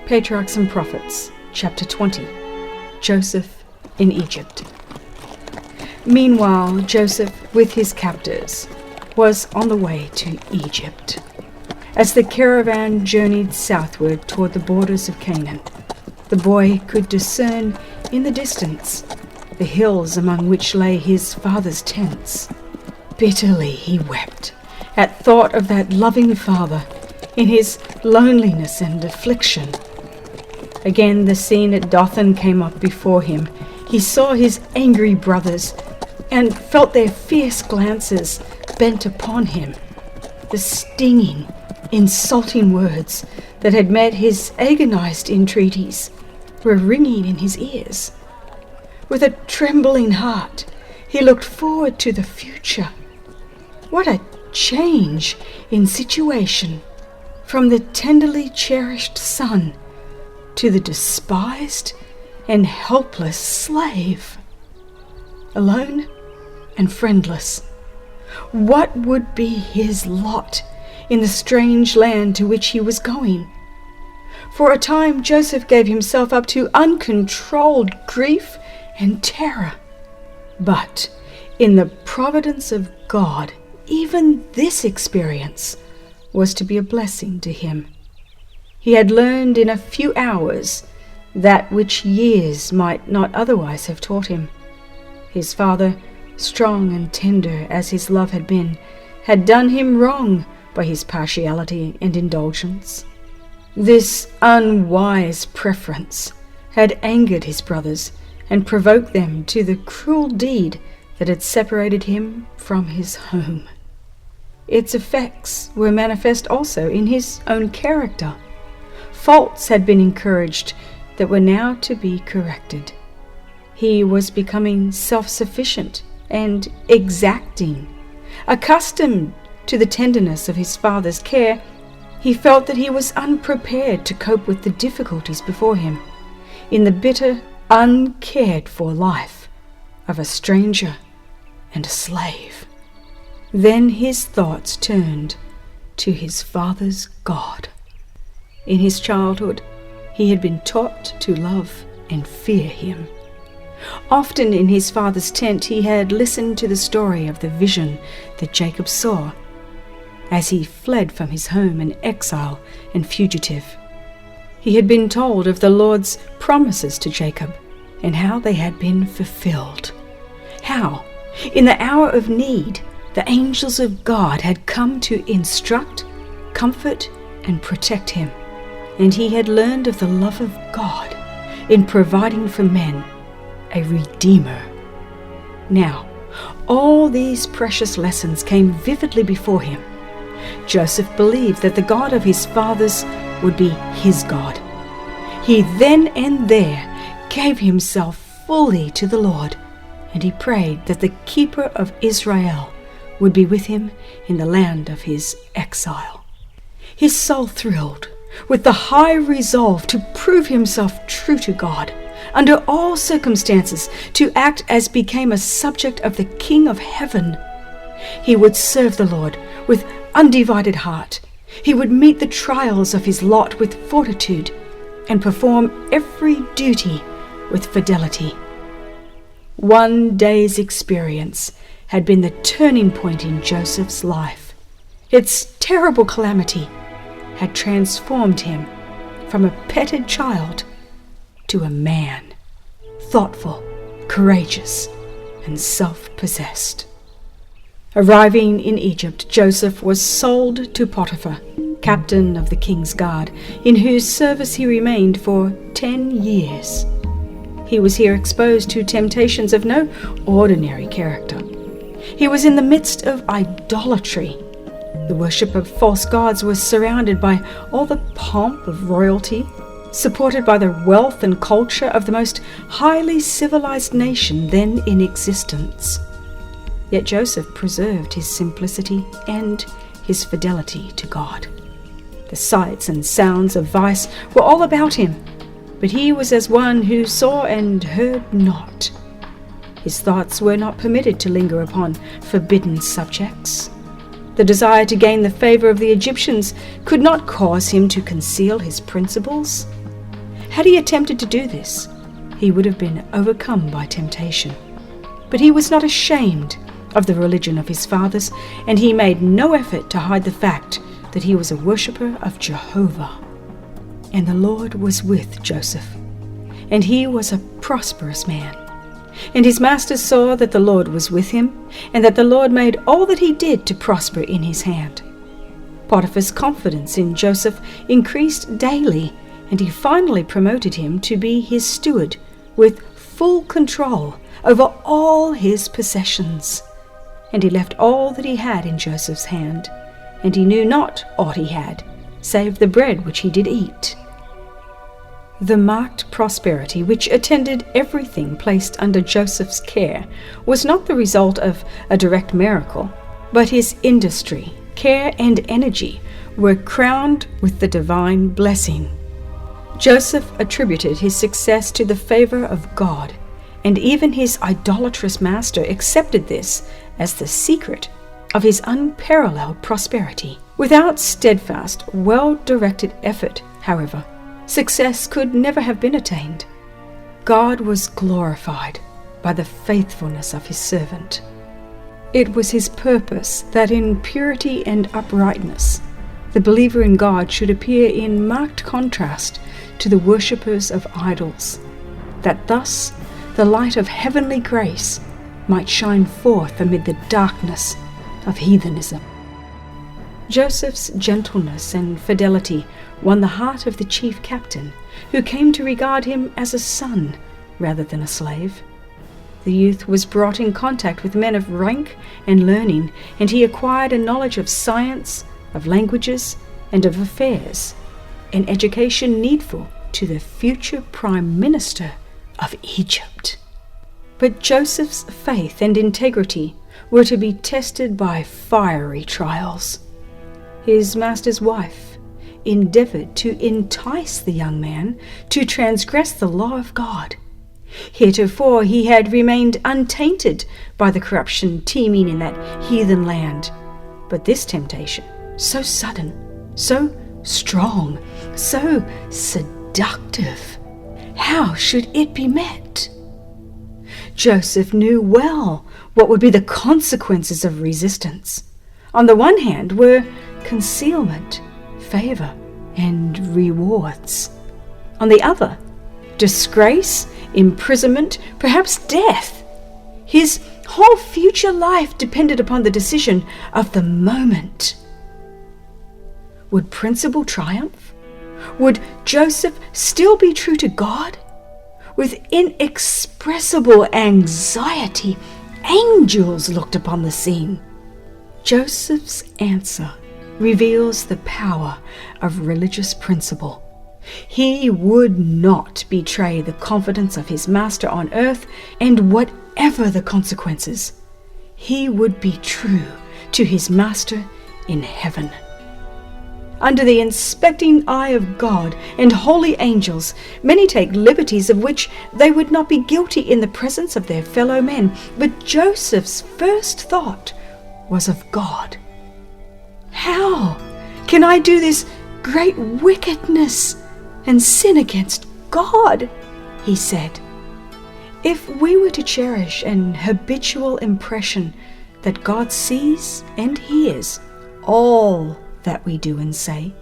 Patriarchs and Prophets, Chapter 20. Joseph in Egypt. Meanwhile, Joseph, with his captors, was on the way to Egypt. As the caravan journeyed southward toward the borders of Canaan, the boy could discern in the distance the hills among which lay his father's tents. Bitterly he wept at thought of that loving father in his loneliness and affliction. Again the scene at Dothan came up before him. He saw his angry brothers and felt their fierce glances bent upon him. The stinging, insulting words that had met his agonized entreaties were ringing in his ears. With a trembling heart, he looked forward to the future. What a change in situation from the tenderly cherished son to the despised and helpless slave. Alone and friendless, what would be his lot in the strange land to which he was going? For a time, Joseph gave himself up to uncontrolled grief and terror. But in the providence of God, even this experience was to be a blessing to him. He had learned in a few hours that which years might not otherwise have taught him. His father, strong and tender as his love had been, had done him wrong by his partiality and indulgence. This unwise preference had angered his brothers and provoked them to the cruel deed that had separated him from his home. Its effects were manifest also in his own character. Faults had been encouraged that were now to be corrected. He was becoming self-sufficient and exacting. Accustomed to the tenderness of his father's care, he felt that he was unprepared to cope with the difficulties before him in the bitter, uncared-for life of a stranger and a slave. Then his thoughts turned to his father's God. In his childhood, he had been taught to love and fear him. Often in his father's tent he had listened to the story of the vision that Jacob saw as he fled from his home an exile and fugitive. He had been told of the Lord's promises to Jacob and how they had been fulfilled. How, in the hour of need, the angels of God had come to instruct, comfort, and protect him. And he had learned of the love of God in providing for men a Redeemer. Now, all these precious lessons came vividly before him. Joseph believed that the God of his fathers would be his God. He then and there gave himself fully to the Lord, and he prayed that the keeper of Israel would be with him in the land of his exile. His soul thrilled with the high resolve to prove himself true to God, under all circumstances to act as became a subject of the King of Heaven. He would serve the Lord with undivided heart. He would meet the trials of his lot with fortitude and perform every duty with fidelity. One day's experience had been the turning point in Joseph's life. Its terrible calamity had transformed him from a petted child to a man, thoughtful, courageous, and self-possessed. Arriving in Egypt, Joseph was sold to Potiphar, captain of the king's guard, in whose service he remained for 10 years. He was here exposed to temptations of no ordinary character. He was in the midst of idolatry. The worship of false gods was surrounded by all the pomp of royalty, supported by the wealth and culture of the most highly civilized nation then in existence. Yet Joseph preserved his simplicity and his fidelity to God. The sights and sounds of vice were all about him, but he was as one who saw and heard not. His thoughts were not permitted to linger upon forbidden subjects. The desire to gain the favor of the Egyptians could not cause him to conceal his principles. Had he attempted to do this, he would have been overcome by temptation. But he was not ashamed of the religion of his fathers, and he made no effort to hide the fact that he was a worshipper of Jehovah. And the Lord was with Joseph, and he was a prosperous man. And his master saw that the Lord was with him, and that the Lord made all that he did to prosper in his hand. Potiphar's confidence in Joseph increased daily, and he finally promoted him to be his steward, with full control over all his possessions. And he left all that he had in Joseph's hand, and he knew not aught he had, save the bread which he did eat. The marked prosperity which attended everything placed under Joseph's care was not the result of a direct miracle, but his industry, care, and energy were crowned with the divine blessing. Joseph attributed his success to the favor of God, and even his idolatrous master accepted this as the secret of his unparalleled prosperity. Without steadfast, well-directed effort, however, success could never have been attained. God was glorified by the faithfulness of his servant. It was his purpose that in purity and uprightness, the believer in God should appear in marked contrast to the worshippers of idols, that thus the light of heavenly grace might shine forth amid the darkness of heathenism. Joseph's gentleness and fidelity won the heart of the chief captain, who came to regard him as a son rather than a slave. The youth was brought in contact with men of rank and learning, and he acquired a knowledge of science, of languages, and of affairs, an education needful to the future prime minister of Egypt. But Joseph's faith and integrity were to be tested by fiery trials. His master's wife endeavored to entice the young man to transgress the law of God. Heretofore he had remained untainted by the corruption teeming in that heathen land. But this temptation, so sudden, so strong, so seductive, how should it be met? Joseph knew well what would be the consequences of resistance. On the one hand were concealment, favor, and rewards. On the other, disgrace, imprisonment, perhaps death. His whole future life depended upon the decision of the moment. Would principle triumph? Would Joseph still be true to God? With inexpressible anxiety, angels looked upon the scene. Joseph's answer reveals the power of religious principle. He would not betray the confidence of his master on earth, and whatever the consequences, he would be true to his master in heaven. Under the inspecting eye of God and holy angels, many take liberties of which they would not be guilty in the presence of their fellow men. But Joseph's first thought was of God. How can I do this great wickedness and sin against God? He said. If we were to cherish an habitual impression that God sees and hears all that we do and say,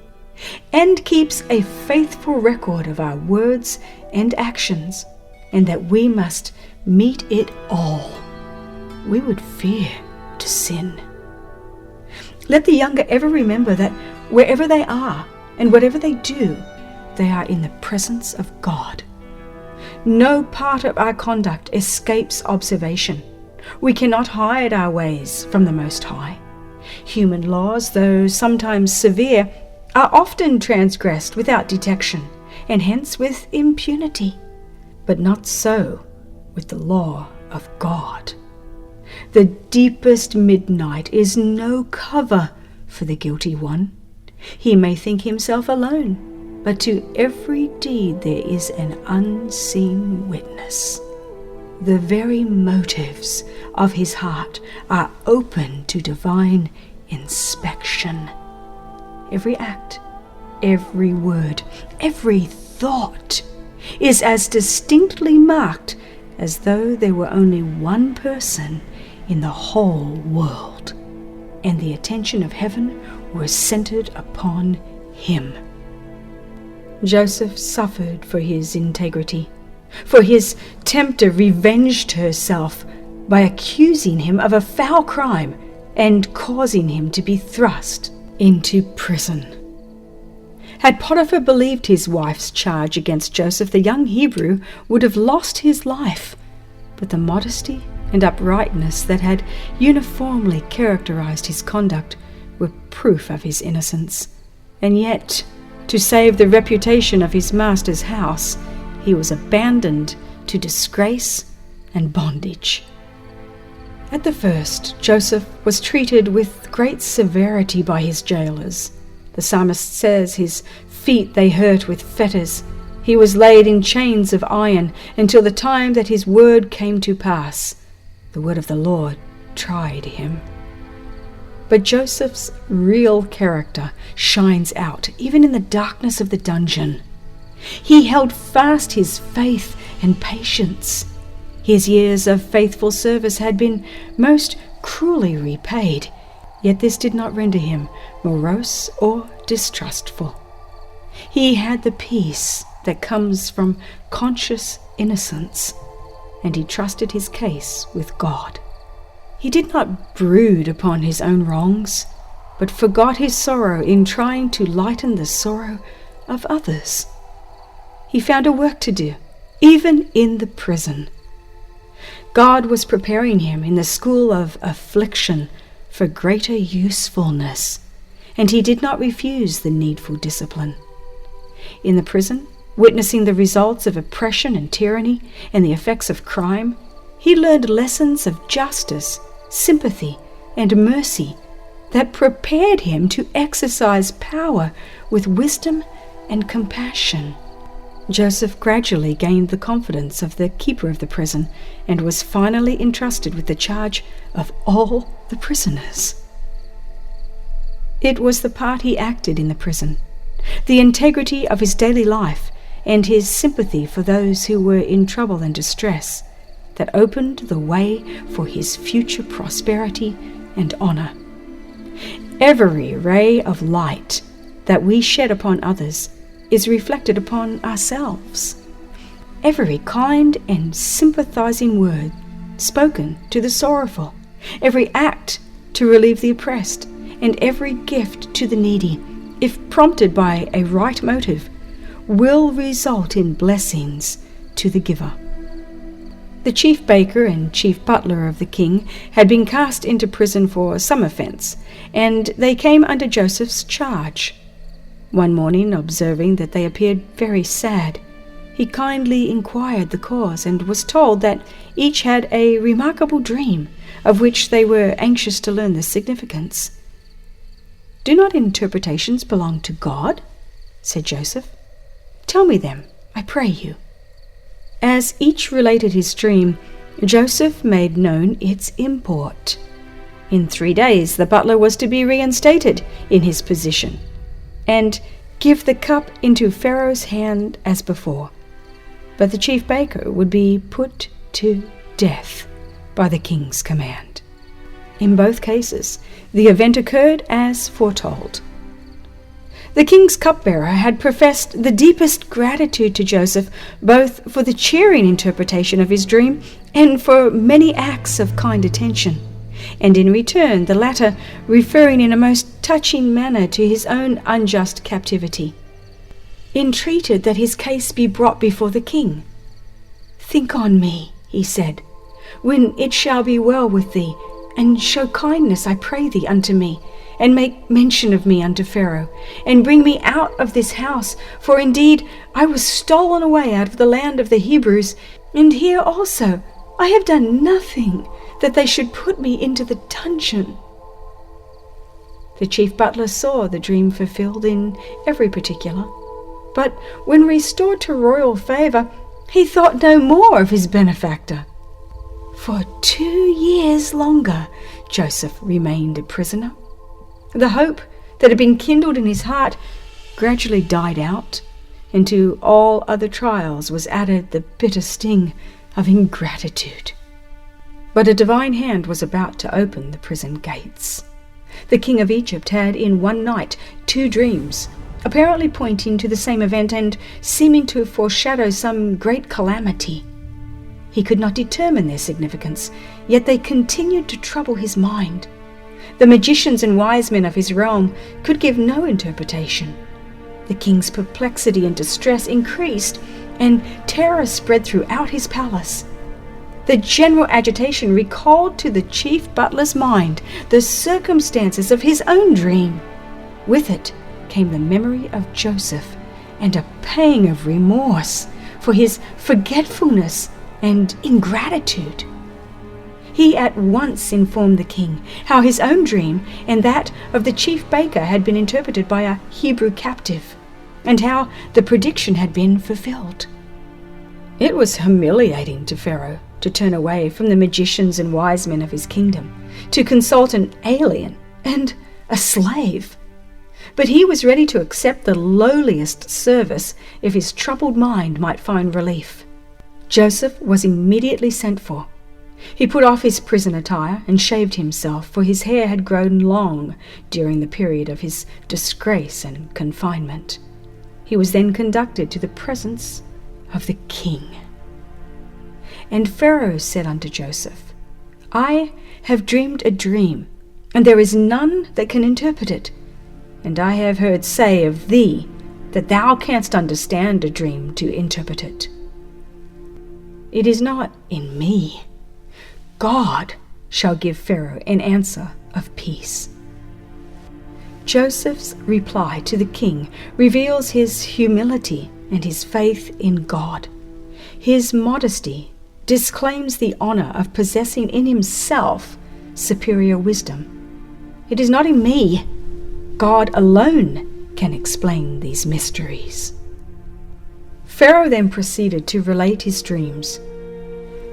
and keeps a faithful record of our words and actions, and that we must meet it all, we would fear to sin. Let the younger ever remember that wherever they are and whatever they do, they are in the presence of God. No part of our conduct escapes observation. We cannot hide our ways from the Most High. Human laws, though sometimes severe, are often transgressed without detection, and hence with impunity. But not so with the law of God. The deepest midnight is no cover for the guilty one. He may think himself alone, but to every deed there is an unseen witness. The very motives of his heart are open to divine inspection. Every act, every word, every thought is as distinctly marked as though there were only one person in the whole world, and the attention of heaven was centered upon him. Joseph suffered for his integrity, for his tempter revenged herself by accusing him of a foul crime and causing him to be thrust into prison. Had Potiphar believed his wife's charge against Joseph, the young Hebrew would have lost his life, but the modesty and uprightness that had uniformly characterized his conduct were proof of his innocence. And yet, to save the reputation of his master's house, he was abandoned to disgrace and bondage. At the first, Joseph was treated with great severity by his jailers. The psalmist says his feet they hurt with fetters. He was laid in chains of iron until the time that his word came to pass. The word of the Lord tried him. But Joseph's real character shines out even in the darkness of the dungeon. He held fast his faith and patience. His years of faithful service had been most cruelly repaid, yet this did not render him morose or distrustful. He had the peace that comes from conscious innocence, and he trusted his case with God. He did not brood upon his own wrongs, but forgot his sorrow in trying to lighten the sorrow of others. He found a work to do, even in the prison. God was preparing him in the school of affliction for greater usefulness, and he did not refuse the needful discipline. In the prison, witnessing the results of oppression and tyranny and the effects of crime, he learned lessons of justice, sympathy, and mercy that prepared him to exercise power with wisdom and compassion. Joseph gradually gained the confidence of the keeper of the prison and was finally entrusted with the charge of all the prisoners. It was the part he acted in the prison, the integrity of his daily life, and his sympathy for those who were in trouble and distress that opened the way for his future prosperity and honor. Every ray of light that we shed upon others is reflected upon ourselves. Every kind and sympathizing word spoken to the sorrowful, every act to relieve the oppressed, and every gift to the needy, if prompted by a right motive, will result in blessings to the giver. The chief baker and chief butler of the king had been cast into prison for some offense, and they came under Joseph's charge. One morning, observing that they appeared very sad, he kindly inquired the cause and was told that each had a remarkable dream, of which they were anxious to learn the significance. "Do not interpretations belong to God?" said Joseph. "Tell me them, I pray you." As each related his dream, Joseph made known its import. In 3 days the butler was to be reinstated in his position, and give the cup into Pharaoh's hand as before. But the chief baker would be put to death by the king's command. In both cases, the event occurred as foretold. The king's cupbearer had professed the deepest gratitude to Joseph, both for the cheering interpretation of his dream and for many acts of kind attention, and in return the latter referring in a most touching manner to his own unjust captivity, entreated that his case be brought before the king. "Think on me," he said, "when it shall be well with thee, and show kindness, I pray thee, unto me, and make mention of me unto Pharaoh, and bring me out of this house, for indeed I was stolen away out of the land of the Hebrews, and here also I have done nothing that they should put me into the dungeon." The chief butler saw the dream fulfilled in every particular, but when restored to royal favor, he thought no more of his benefactor. For 2 years longer Joseph remained a prisoner. The hope that had been kindled in his heart gradually died out, and to all other trials was added the bitter sting of ingratitude. But a divine hand was about to open the prison gates. The king of Egypt had in one night 2 dreams, apparently pointing to the same event and seeming to foreshadow some great calamity. He could not determine their significance, yet they continued to trouble his mind. The magicians and wise men of his realm could give no interpretation. The king's perplexity and distress increased, and terror spread throughout his palace. The general agitation recalled to the chief butler's mind the circumstances of his own dream. With it came the memory of Joseph and a pang of remorse for his forgetfulness and ingratitude. He at once informed the king how his own dream and that of the chief baker had been interpreted by a Hebrew captive, and how the prediction had been fulfilled. It was humiliating to Pharaoh to turn away from the magicians and wise men of his kingdom, to consult an alien and a slave. But he was ready to accept the lowliest service if his troubled mind might find relief. Joseph was immediately sent for. He put off his prison attire and shaved himself, for his hair had grown long during the period of his disgrace and confinement. He was then conducted to the presence of the king. And Pharaoh said unto Joseph, I have dreamed a dream, and there is none that can interpret it. And I have heard say of thee that thou canst understand a dream to interpret it. It is not in me. God shall give Pharaoh an answer of peace. Joseph's reply to the king reveals his humility and his faith in God. His modesty disclaims the honor of possessing in himself superior wisdom. It is not in me. God alone can explain these mysteries. Pharaoh then proceeded to relate his dreams.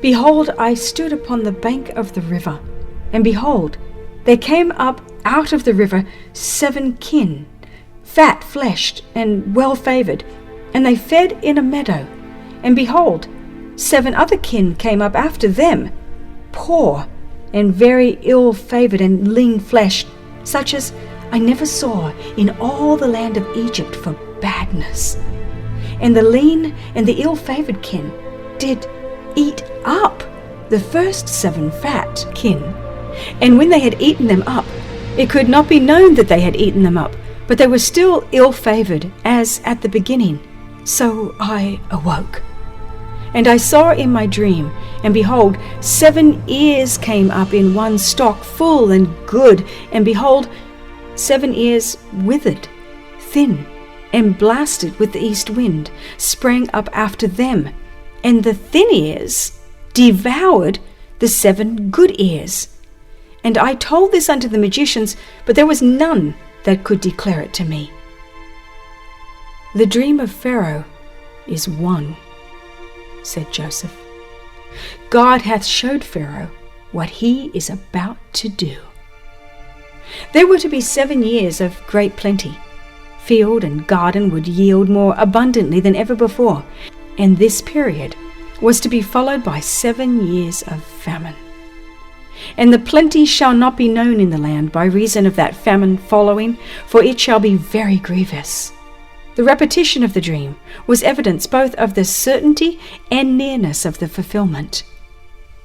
Behold, I stood upon the bank of the river, and behold, there came up out of the river 7 kin, fat-fleshed and well-favored, and they fed in a meadow. And behold, 7 other kin came up after them, poor and very ill-favored and lean-fleshed, such as I never saw in all the land of Egypt for badness. And the lean and the ill-favored kin did eat up the first 7 fat kin. And when they had eaten them up, it could not be known that they had eaten them up, but they were still ill-favored as at the beginning. So I awoke. And I saw in my dream, and behold, 7 ears came up in one stalk, full and good, and behold, 7 ears withered, thin, and blasted with the east wind, sprang up after them, and the thin ears devoured the 7 good ears. And I told this unto the magicians, but there was none that could declare it to me. The dream of Pharaoh is one, said Joseph. God hath showed Pharaoh what he is about to do. There were to be 7 years of great plenty. Field and garden would yield more abundantly than ever before, and this period was to be followed by 7 years of famine. And the plenty shall not be known in the land by reason of that famine following, for it shall be very grievous. The repetition of the dream was evidence both of the certainty and nearness of the fulfillment.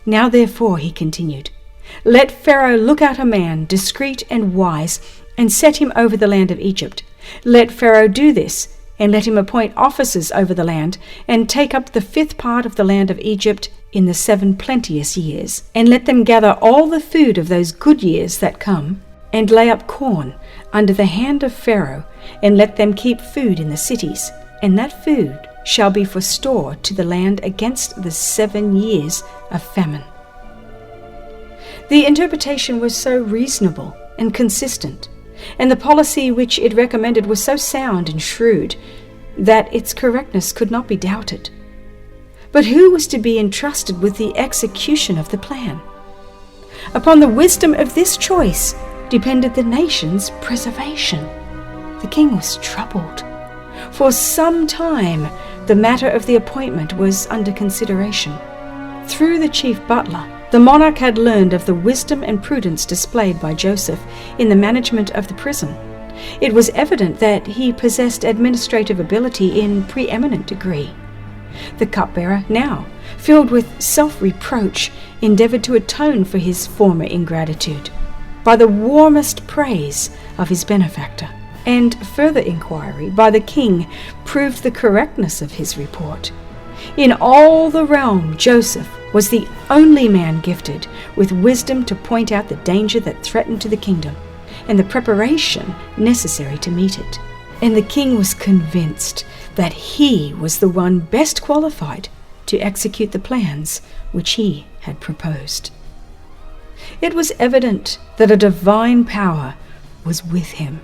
Now therefore, he continued, let Pharaoh look out a man discreet and wise, and set him over the land of Egypt. Let Pharaoh do this, and let him appoint officers over the land, and take up the 5th part of the land of Egypt in the 7 plenteous years, and let them gather all the food of those good years that come, and lay up corn under the hand of Pharaoh, and let them keep food in the cities, and that food shall be for store to the land against the 7 years of famine. The interpretation was so reasonable and consistent, and the policy which it recommended was so sound and shrewd, that its correctness could not be doubted. But who was to be entrusted with the execution of the plan? Upon the wisdom of this choice depended the nation's preservation. The king was troubled, For some time, the matter of the appointment was under consideration. Through the chief butler, the monarch had learned of the wisdom and prudence displayed by Joseph in the management of the prison. It was evident that he possessed administrative ability in preeminent degree. The cupbearer, now filled with self-reproach, endeavored to atone for his former ingratitude by the warmest praise of his benefactor, and further inquiry by the king proved the correctness of his report. In all the realm, Joseph was the only man gifted with wisdom to point out the danger that threatened to the kingdom, and the preparation necessary to meet it. And the king was convinced that he was the one best qualified to execute the plans which he had proposed. It was evident that a divine power was with him,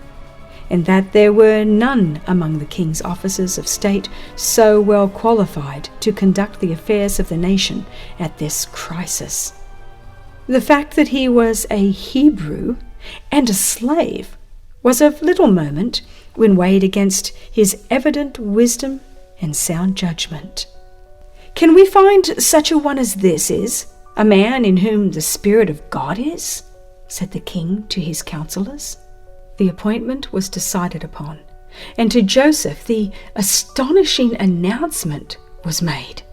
and that there were none among the king's officers of state so well qualified to conduct the affairs of the nation at this crisis. The fact that he was a Hebrew and a slave was of little moment when weighed against his evident wisdom and sound judgment. Can we find such a one as this is, a man in whom the Spirit of God is? Said the king to his counselors. The appointment was decided upon, and to Joseph the astonishing announcement was made.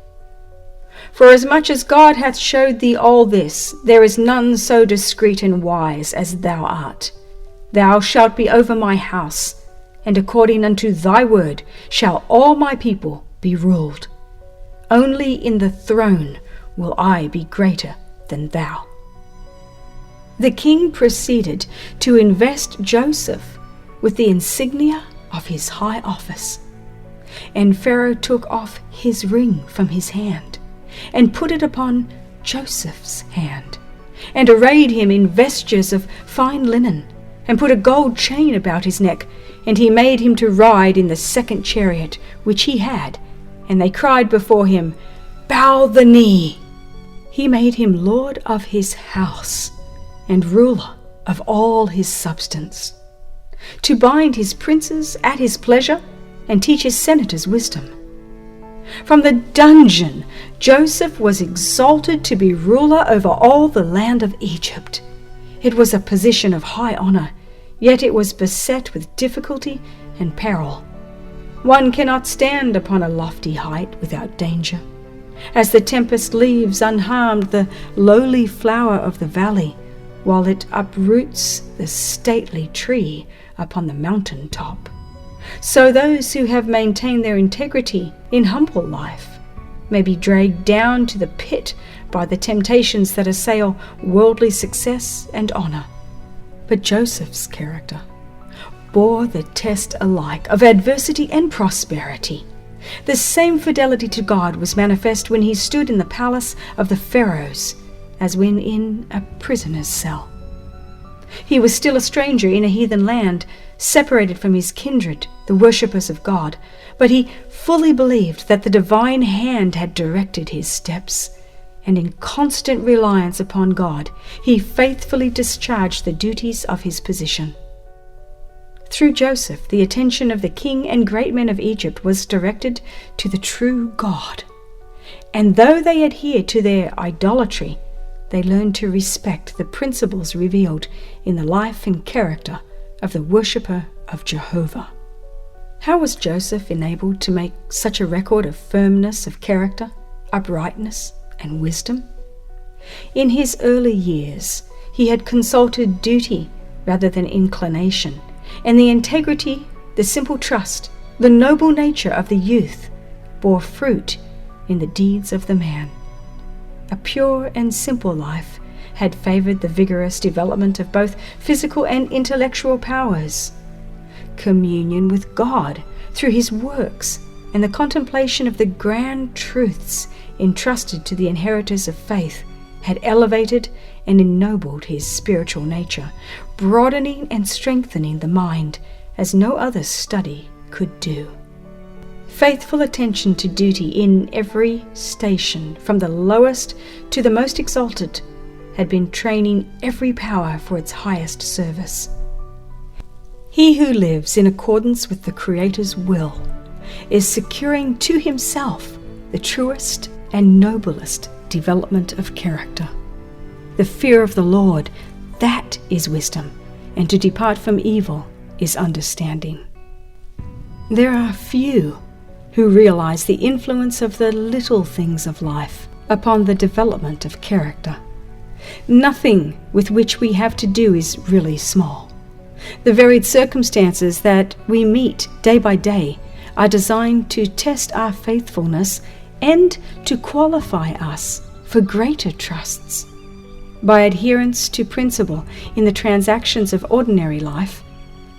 Forasmuch as God hath showed thee all this, there is none so discreet and wise as thou art. Thou shalt be over my house, and according unto thy word shall all my people be ruled. Only in the throne will I be greater than thou. The king proceeded to invest Joseph with the insignia of his high office, and Pharaoh took off his ring from his hand and put it upon Joseph's hand, and arrayed him in vestures of fine linen, and put a gold chain about his neck, and he made him to ride in the second chariot which he had, and they cried before him, Bow the knee. He made him lord of his house, and ruler of all his substance, to bind his princes at his pleasure, and teach his senators wisdom. From the dungeon Joseph was exalted to be ruler over all the land of Egypt. It was a position of high honor, yet it was beset with difficulty and peril. One cannot stand upon a lofty height without danger. As the tempest leaves unharmed the lowly flower of the valley, while it uproots the stately tree upon the mountain top, so those who have maintained their integrity in humble life may be dragged down to the pit by the temptations that assail worldly success and honor. But Joseph's character bore the test alike of adversity and prosperity. The same fidelity to God was manifest when he stood in the palace of the pharaohs as when in a prisoner's cell. He was still a stranger in a heathen land, separated from his kindred, the worshippers of God, but he fully believed that the divine hand had directed his steps, and in constant reliance upon God, he faithfully discharged the duties of his position. Through Joseph, the attention of the king and great men of Egypt was directed to the true God, and though they adhered to their idolatry, they learned to respect the principles revealed in the life and character of the worshipper of Jehovah. How was Joseph enabled to make such a record of firmness of character, uprightness, and wisdom? In his early years, he had consulted duty rather than inclination, and the integrity, the simple trust, the noble nature of the youth bore fruit in the deeds of the man. A pure and simple life had favored the vigorous development of both physical and intellectual powers. Communion with God through his works and the contemplation of the grand truths entrusted to the inheritors of faith had elevated and ennobled his spiritual nature, broadening and strengthening the mind as no other study could do. Faithful attention to duty in every station, from the lowest to the most exalted, had been training every power for its highest service. He who lives in accordance with the Creator's will is securing to himself the truest and noblest development of character. The fear of the Lord, that is wisdom, and to depart from evil is understanding. There are few who realize the influence of the little things of life upon the development of character. Nothing with which we have to do is really small. The varied circumstances that we meet day by day are designed to test our faithfulness and to qualify us for greater trusts. By adherence to principle in the transactions of ordinary life,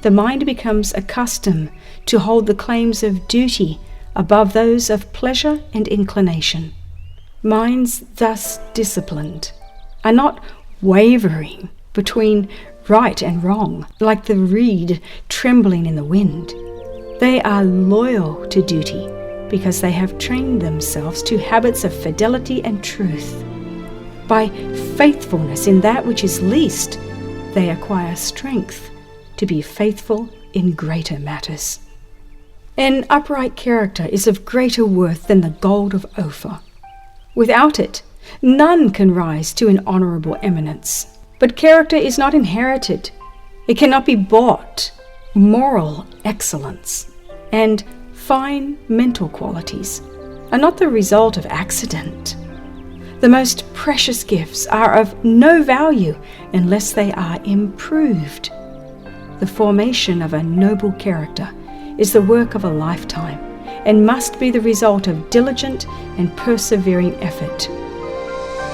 the mind becomes accustomed to hold the claims of duty above those of pleasure and inclination. Minds thus disciplined are not wavering between right and wrong, like the reed trembling in the wind. They are loyal to duty because they have trained themselves to habits of fidelity and truth. By faithfulness in that which is least, they acquire strength to be faithful in greater matters. An upright character is of greater worth than the gold of Ophir. Without it, none can rise to an honorable eminence. But character is not inherited. It cannot be bought. Moral excellence and fine mental qualities are not the result of accident. The most precious gifts are of no value unless they are improved. The formation of a noble character is the work of a lifetime and must be the result of diligent and persevering effort.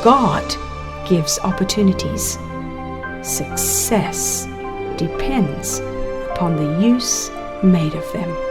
God gives opportunities. Success depends upon the use made of them.